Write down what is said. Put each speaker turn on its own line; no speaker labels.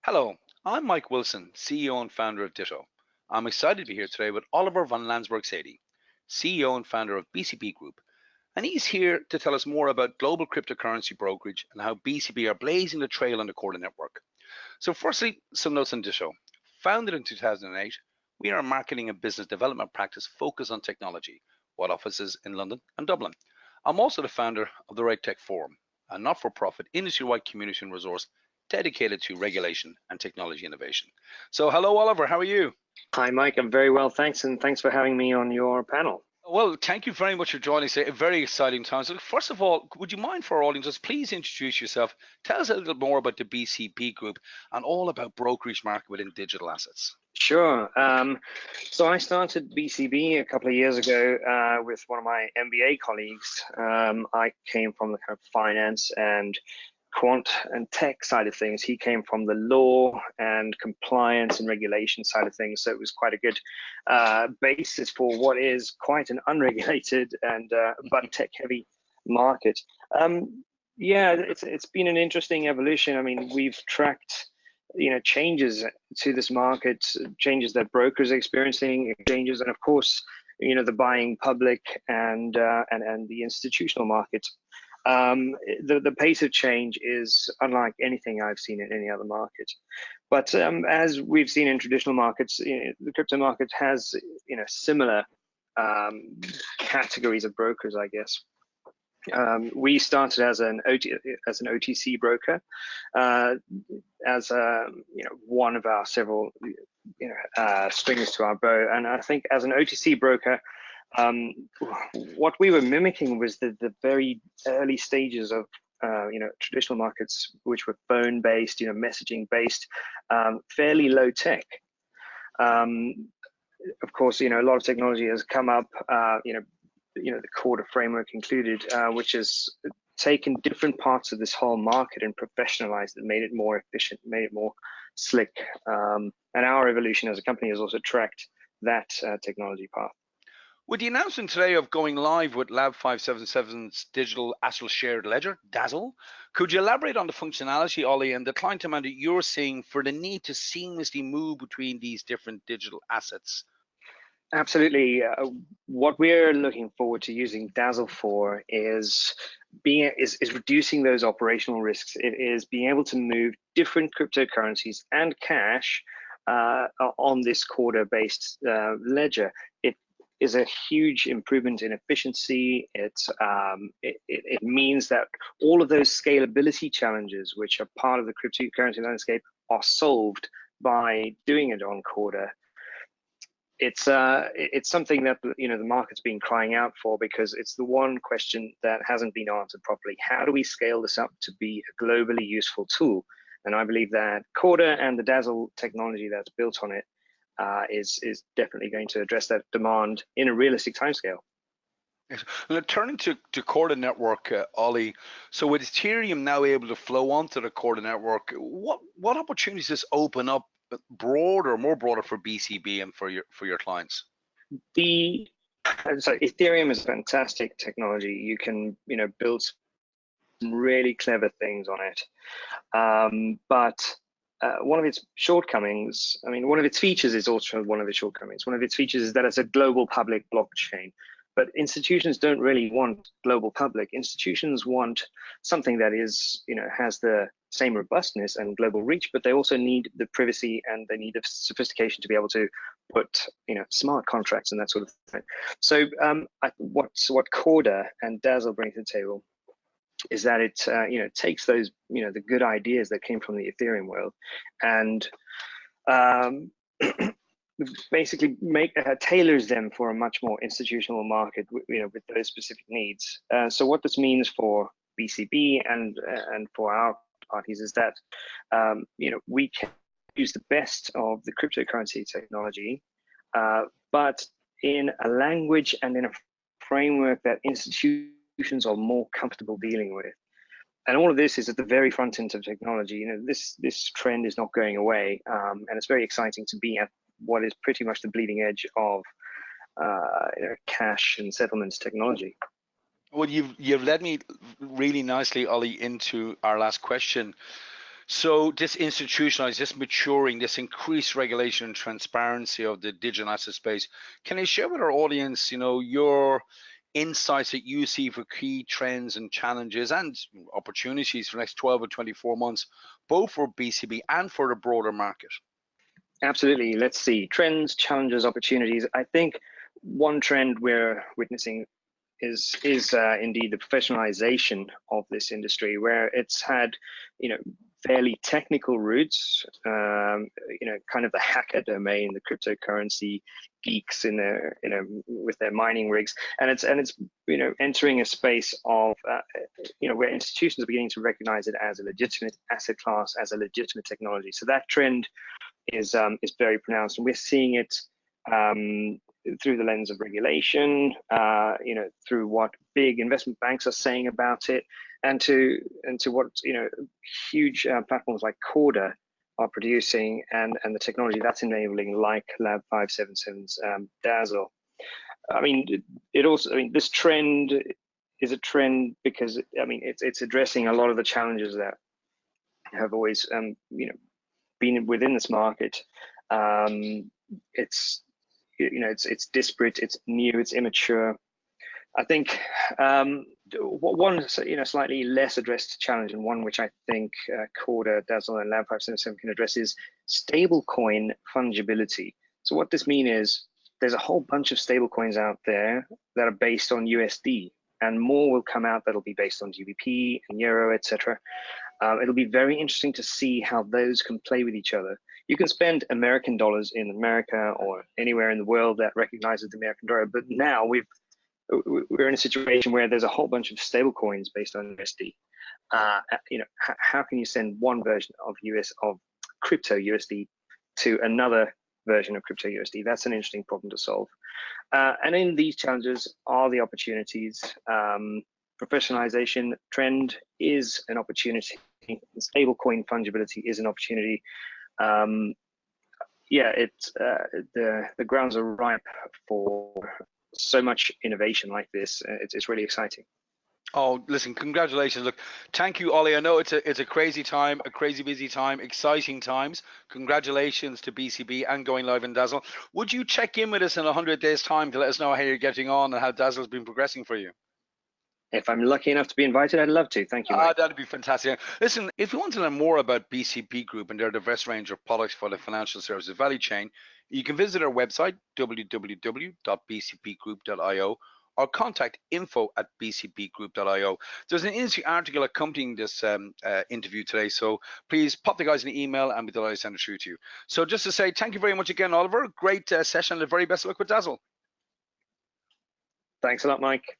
Hello, I'm Mike Wilson, CEO and founder of Ditto. I'm excited to be here today with Oliver van Landsberg-Sadie, CEO and founder of BCB Group, and he's here to tell us more about global cryptocurrency brokerage and how BCB are blazing the trail on the Corda Network. So firstly, some notes on Ditto. Founded in 2008, we are a marketing and business development practice focused on technology, with offices in London and Dublin. I'm also the founder of the Right Tech Forum, a not-for-profit industry-wide community and resource dedicated to regulation and technology innovation. So hello, Oliver, how are you?
Hi, Mike. I'm very well, thanks, and thanks for having me on your panel.
Well, thank you very much for joining us. A very exciting time. So first of all, would you mind for our audiences, please introduce yourself. Tell us a little more about the BCB Group and all about brokerage market within digital assets.
Sure. So I started BCB a couple of years ago with one of my MBA colleagues. I came from the kind of finance and quant and tech side of things. He came from the law and compliance and regulation side of things. So it was quite a good basis for what is quite an unregulated and but tech-heavy market. Yeah, it's been an interesting evolution. I mean, we've tracked changes to this market, changes that brokers are experiencing, exchanges, and of course, the buying public and the institutional market. The pace of change is unlike anything I've seen in any other market. But as we've seen in traditional markets, the crypto market has similar categories of brokers, I guess. We started as an OTC broker, as one of our several strings to our bow. And I think as an OTC broker, what we were mimicking was the very early stages of traditional markets, which were phone-based, messaging based, fairly low tech. Of course, a lot of technology has come up, the Corda framework included, which has taken different parts of this whole market and professionalized it, made it more efficient, made it more slick. And our evolution as a company has also tracked that technology path.
With the announcement today of going live with LAB577's digital asset shared ledger, DASL, could you elaborate on the functionality, Ollie, and the client demand that you're seeing for the need to seamlessly move between these different digital assets?
Absolutely. What we're looking forward to using DASL for is reducing those operational risks. It is being able to move different cryptocurrencies and cash on this Corda-based ledger. It is a huge improvement in efficiency. It means that all of those scalability challenges, which are part of the cryptocurrency landscape, are solved by doing it on Corda. It's something that the market's been crying out for, because it's the one question that hasn't been answered properly. How do we scale this up to be a globally useful tool? And I believe that Corda and the DASL technology that's built on it is definitely going to address that demand in a realistic timescale.
Yes. Now, turning to Corda Network, Ollie, so with Ethereum now able to flow onto the Corda Network, what opportunities does this open up more broader for BCB and for your clients?
So Ethereum is fantastic technology. You can build some really clever things on it, but one of its shortcomings, one of its features is also one of its shortcomings. One of its features is that it's a global public blockchain. But institutions don't really want global public. Institutions want something that is, has the same robustness and global reach, but they also need the privacy and they need the sophistication to be able to put, smart contracts and that sort of thing. So what Corda and DASL bring to the table is that it, takes those, the good ideas that came from the Ethereum world and basically tailors them for a much more institutional market, with those specific needs. So what this means for BCB and for our parties is that we can use the best of the cryptocurrency technology, but in a language and in a framework that institutions are more comfortable dealing with. And all of this is at the very front end of technology. This trend is not going away, and it's very exciting to be at what is pretty much the bleeding edge of cash and settlements technology.
Well, you've led me really nicely, Ollie, into our last question. So this institutionalized, this maturing, this increased regulation and transparency of the digital asset space, can you share with our audience, your insights that you see for key trends and challenges and opportunities for the next 12 or 24 months, both for BCB and for the broader market?
Absolutely. Let's see. Trends, challenges, opportunities. I think one trend we're witnessing is indeed the professionalization of this industry, where it's had, fairly technical roots, kind of the hacker domain, the cryptocurrency geeks with their mining rigs, and it's entering a space of where institutions are beginning to recognize it as a legitimate asset class, as a legitimate technology. So that trend is very pronounced, and we're seeing it through the lens of regulation, through what big investment banks are saying about it, and to what huge platforms like Corda are producing, and the technology that's enabling, like LAB577's DASL. This trend is a trend because it's addressing a lot of the challenges that have always been within this market. It's disparate, it's new, it's immature. I think one slightly less addressed challenge, and one which I think Corda, DASL, and LAB577 can address, is stablecoin fungibility. So what this means is there's a whole bunch of stablecoins out there that are based on USD, and more will come out that'll be based on GBP and Euro, etc. It'll be very interesting to see how those can play with each other. You can spend American dollars in America or anywhere in the world that recognizes the American dollar, but now we're in a situation where there's a whole bunch of stable coins based on USD. How can you send one version of crypto USD to another version of crypto USD? That's an interesting problem to solve. And in these challenges are the opportunities. Professionalization trend is an opportunity. Stablecoin fungibility is an opportunity. The grounds are ripe for so much innovation like this. It's really exciting.
Oh, listen, congratulations. Look, thank you, Ollie. I know it's a crazy time, a crazy busy time, exciting times. Congratulations to BCB and going live in DASL. Would you check in with us in 100 days' time to let us know how you're getting on and how DASL's been progressing for you?
If I'm lucky enough to be invited, I'd love to. Thank you, Mike.
That'd be fantastic. Listen, if you want to learn more about BCB Group and their diverse range of products for the financial services value chain, you can visit our website, www.bcbgroup.io, or contact info@bcbgroup.io. There's an industry article accompanying this interview today, so please pop the guys an email and we'll be delighted to send it through to you. So just to say thank you very much again, Oliver. Great session and the very best of luck with DASL.
Thanks a lot, Mike.